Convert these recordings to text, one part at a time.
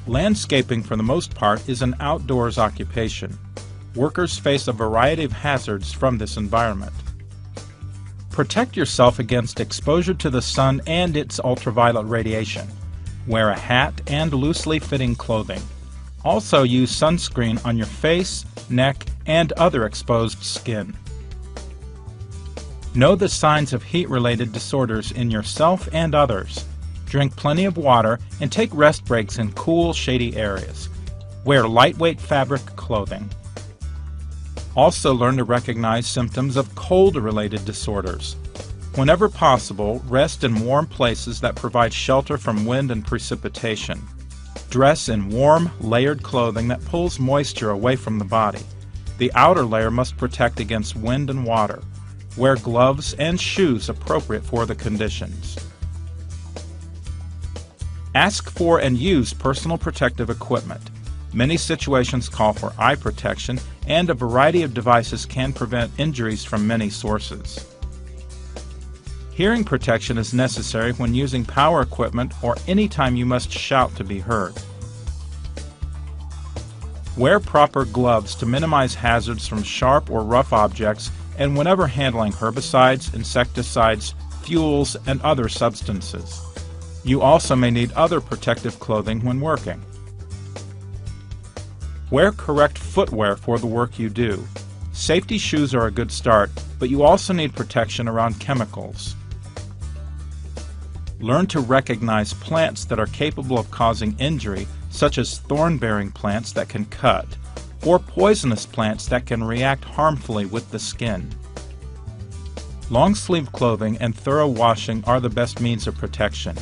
Landscaping, for the most part, is an outdoors occupation. Workers face a variety of hazards from this environment. Protect yourself against exposure to the sun and its ultraviolet radiation. Wear a hat and loosely fitting clothing. Also use sunscreen on your face, neck, and other exposed skin. Know the signs of heat-related disorders in yourself and others. Drink plenty of water and take rest breaks in cool, shady areas. Wear lightweight fabric clothing. Also learn to recognize symptoms of cold-related disorders. Whenever possible, rest in warm places that provide shelter from wind and precipitation. Dress in warm, layered clothing that pulls moisture away from the body. The outer layer must protect against wind and water. Wear gloves and shoes appropriate for the conditions. Ask for and use personal protective equipment. Many situations call for eye protection, and a variety of devices can prevent injuries from many sources. Hearing protection is necessary when using power equipment or any time you must shout to be heard. Wear proper gloves to minimize hazards from sharp or rough objects and whenever handling herbicides, insecticides, fuels, and other substances. You also may need other protective clothing when working. Wear correct footwear for the work you do. Safety shoes are a good start, but you also need protection around chemicals. Learn to recognize plants that are capable of causing injury, such as thorn-bearing plants that can cut, or poisonous plants that can react harmfully with the skin. Long-sleeve clothing and thorough washing are the best means of protection.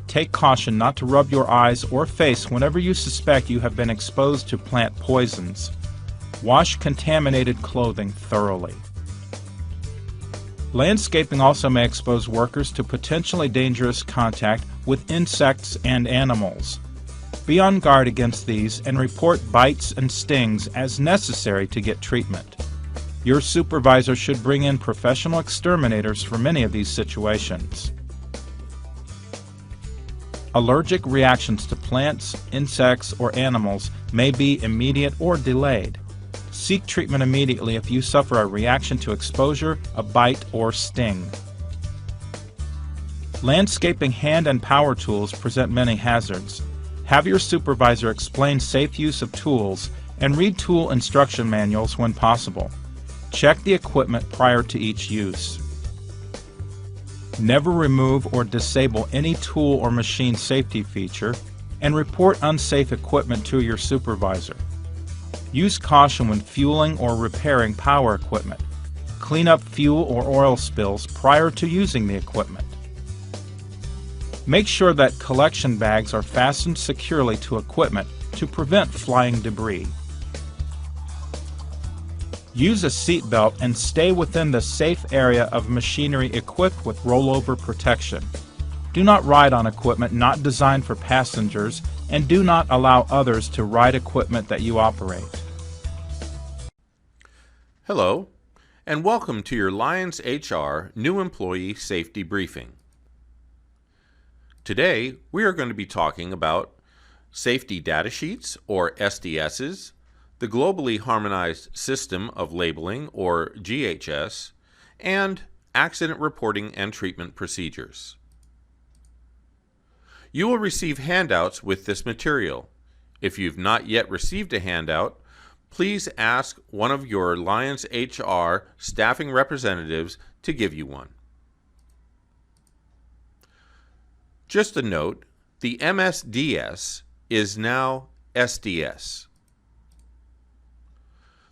Take caution not to rub your eyes or face whenever you suspect you have been exposed to plant poisons. Wash contaminated clothing thoroughly. Landscaping also may expose workers to potentially dangerous contact with insects and animals. Be on guard against these and report bites and stings as necessary to get treatment. Your supervisor should bring in professional exterminators for many of these situations. Allergic reactions to plants, insects, or animals may be immediate or delayed. Seek treatment immediately if you suffer a reaction to exposure, a bite, or sting. Landscaping hand and power tools present many hazards. Have your supervisor explain safe use of tools and read tool instruction manuals when possible. Check the equipment prior to each use. Never remove or disable any tool or machine safety feature, and report unsafe equipment to your supervisor. Use caution when fueling or repairing power equipment. Clean up fuel or oil spills prior to using the equipment. Make sure that collection bags are fastened securely to equipment to prevent flying debris. Use a seat belt and stay within the safe area of machinery equipped with rollover protection. Do not ride on equipment not designed for passengers, and do not allow others to ride equipment that you operate. Hello, and welcome to your Lions HR New Employee Safety Briefing. Today, we are going to be talking about safety data sheets, or SDSs, the Globally Harmonized System of Labeling, or GHS, and accident reporting and treatment procedures. You will receive handouts with this material. If you've not yet received a handout, please ask one of your Lions HR staffing representatives to give you one. Just a note, the MSDS is now SDS.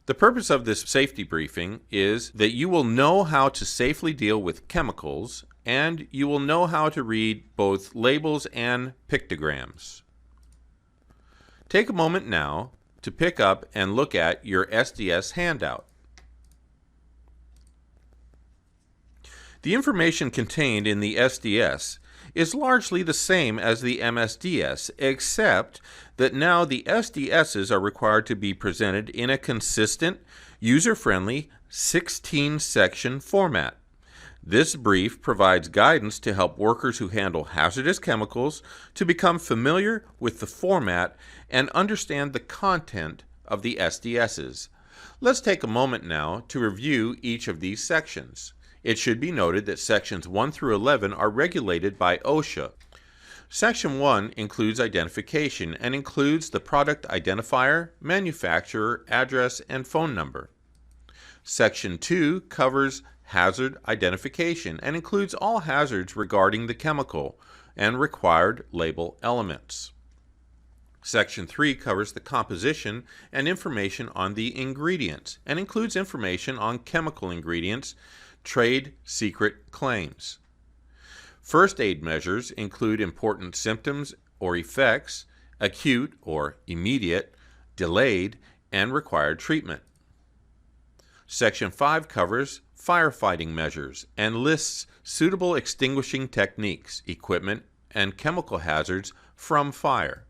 The purpose of this safety briefing is that you will know how to safely deal with chemicals, and you will know how to read both labels and pictograms. Take a moment now to pick up and look at your SDS handout. The information contained in the SDS is largely the same as the MSDS, except that now the SDSs are required to be presented in a consistent, user-friendly 16-section format. This brief provides guidance to help workers who handle hazardous chemicals to become familiar with the format and understand the content of the SDSs. Let's take a moment now to review each of these sections. It should be noted that sections 1 through 11 are regulated by OSHA. Section 1 includes identification and includes the product identifier, manufacturer, address, and phone number. Section 2 covers hazard identification and includes all hazards regarding the chemical and required label elements. Section 3 covers the composition and information on the ingredients and includes information on chemical ingredients, trade secret claims. First aid measures include important symptoms or effects, acute or immediate, delayed, and required treatment. Section 5 covers firefighting measures and lists suitable extinguishing techniques, equipment, and chemical hazards from fire.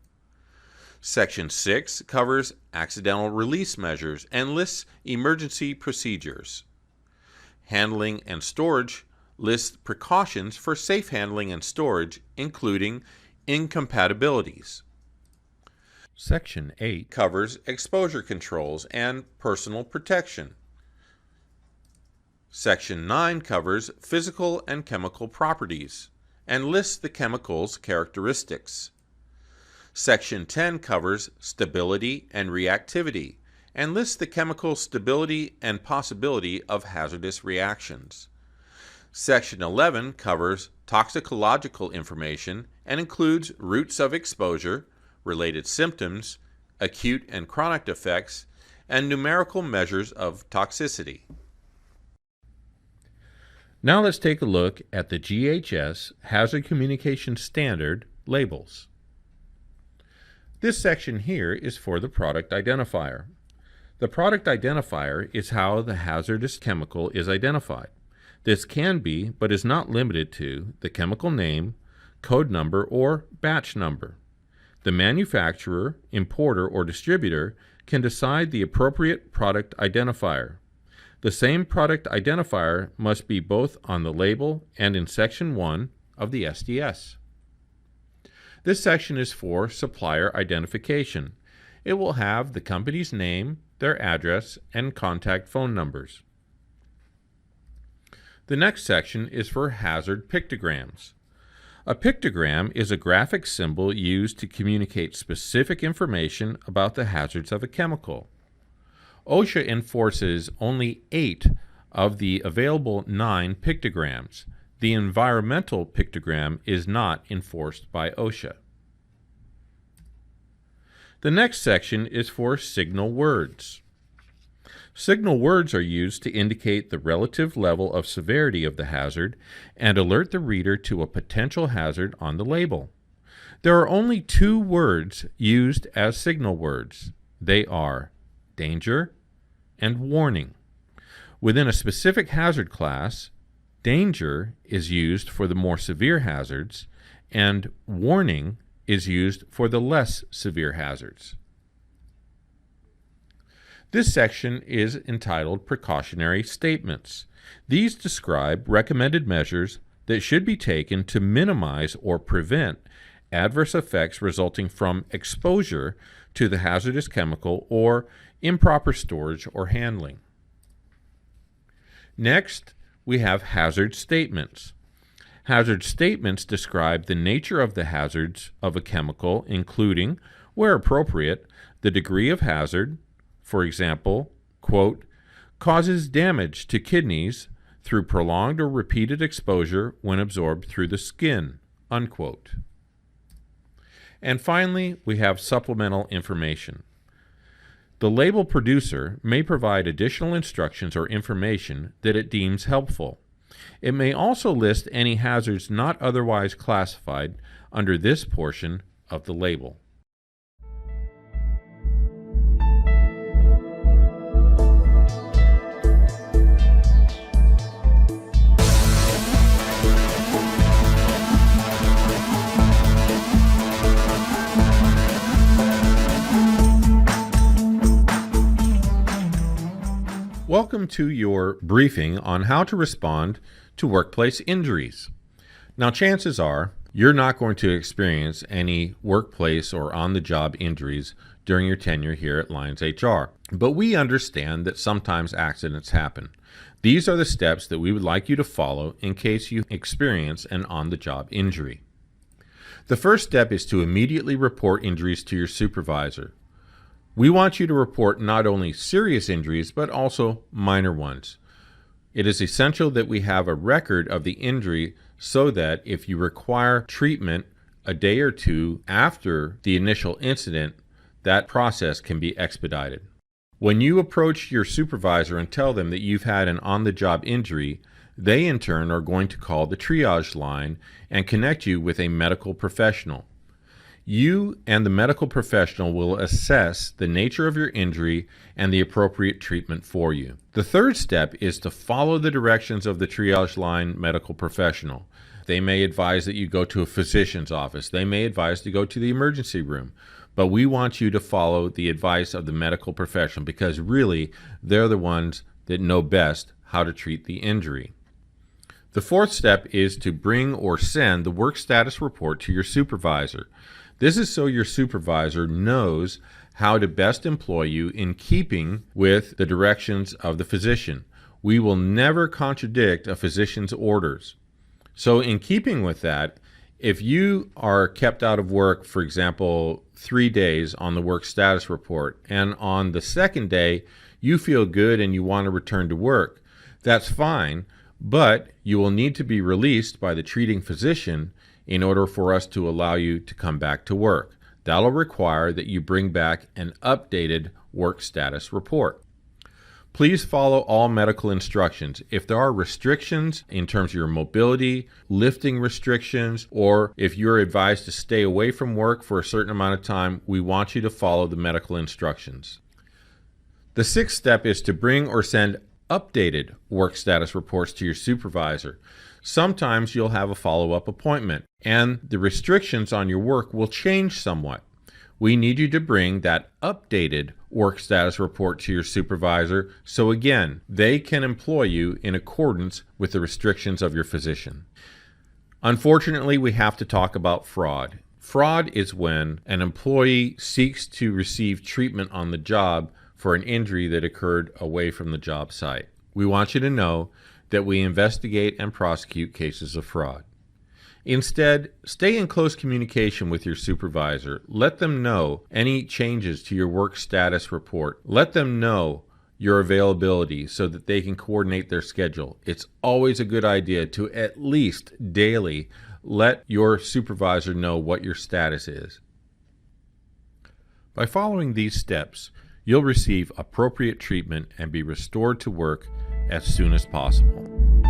Section 6 covers accidental release measures and lists emergency procedures. Handling and storage lists precautions for safe handling and storage, including incompatibilities. Section 8 covers exposure controls and personal protection. Section 9 covers physical and chemical properties and lists the chemical's characteristics. Section 10 covers stability and reactivity and lists the chemical stability and possibility of hazardous reactions. Section 11 covers toxicological information and includes routes of exposure, related symptoms, acute and chronic effects, and numerical measures of toxicity. Now let's take a look at the GHS Hazard Communication Standard labels. This section here is for the product identifier. The product identifier is how the hazardous chemical is identified. This can be, but is not limited to, the chemical name, code number, or batch number. The manufacturer, importer, or distributor can decide the appropriate product identifier. The same product identifier must be both on the label and in Section 1 of the SDS. This section is for supplier identification. It will have the company's name, their address, and contact phone numbers. The next section is for hazard pictograms. A pictogram is a graphic symbol used to communicate specific information about the hazards of a chemical. OSHA enforces only 8 of the available 9 pictograms. The environmental pictogram is not enforced by OSHA. The next section is for signal words. Signal words are used to indicate the relative level of severity of the hazard and alert the reader to a potential hazard on the label. There are only 2 words used as signal words. They are danger and warning. Within a specific hazard class, danger is used for the more severe hazards, and warning is used for the less severe hazards. This section is entitled Precautionary Statements. These describe recommended measures that should be taken to minimize or prevent adverse effects resulting from exposure to the hazardous chemical or improper storage or handling. Next, we have hazard statements. Hazard statements describe the nature of the hazards of a chemical, including, where appropriate, the degree of hazard. For example, quote, causes damage to kidneys through prolonged or repeated exposure when absorbed through the skin, unquote. And finally, we have supplemental information. The label producer may provide additional instructions or information that it deems helpful. It may also list any hazards not otherwise classified under this portion of the label. Welcome to your briefing on how to respond to workplace injuries. Now, chances are you're not going to experience any workplace or on-the-job injuries during your tenure here at Lions HR. But we understand that sometimes accidents happen. These are the steps that we would like you to follow in case you experience an on-the-job injury. The first step is to immediately report injuries to your supervisor. We want you to report not only serious injuries, but also minor ones. It is essential that we have a record of the injury so that if you require treatment a day or two after the initial incident, that process can be expedited. When you approach your supervisor and tell them that you've had an on-the-job injury, they in turn are going to call the triage line and connect you with a medical professional. You and the medical professional will assess the nature of your injury and the appropriate treatment for you. The third step is to follow the directions of the triage line medical professional. They may advise that you go to a physician's office. They may advise to go to the emergency room. But we want you to follow the advice of the medical professional because really they're the ones that know best how to treat the injury. The fourth step is to bring or send the work status report to your supervisor. This is so your supervisor knows how to best employ you in keeping with the directions of the physician. We will never contradict a physician's orders. So in keeping with that, if you are kept out of work, for example, 3 days on the work status report, and on the second day you feel good and you want to return to work, that's fine, but you will need to be released by the treating physician in order for us to allow you to come back to work. That'll require that you bring back an updated work status report. Please follow all medical instructions. If there are restrictions in terms of your mobility, lifting restrictions, or if you're advised to stay away from work for a certain amount of time, we want you to follow the medical instructions. The sixth step is to bring or send updated work status reports to your supervisor. Sometimes you'll have a follow-up appointment, and the restrictions on your work will change somewhat. We need you to bring that updated work status report to your supervisor so again, they can employ you in accordance with the restrictions of your physician. Unfortunately, we have to talk about fraud. Fraud is when an employee seeks to receive treatment on the job for an injury that occurred away from the job site. We want you to know that we investigate and prosecute cases of fraud. Instead, stay in close communication with your supervisor. Let them know any changes to your work status report. Let them know your availability so that they can coordinate their schedule. It's always a good idea to at least daily let your supervisor know what your status is. By following these steps, you'll receive appropriate treatment and be restored to work as soon as possible.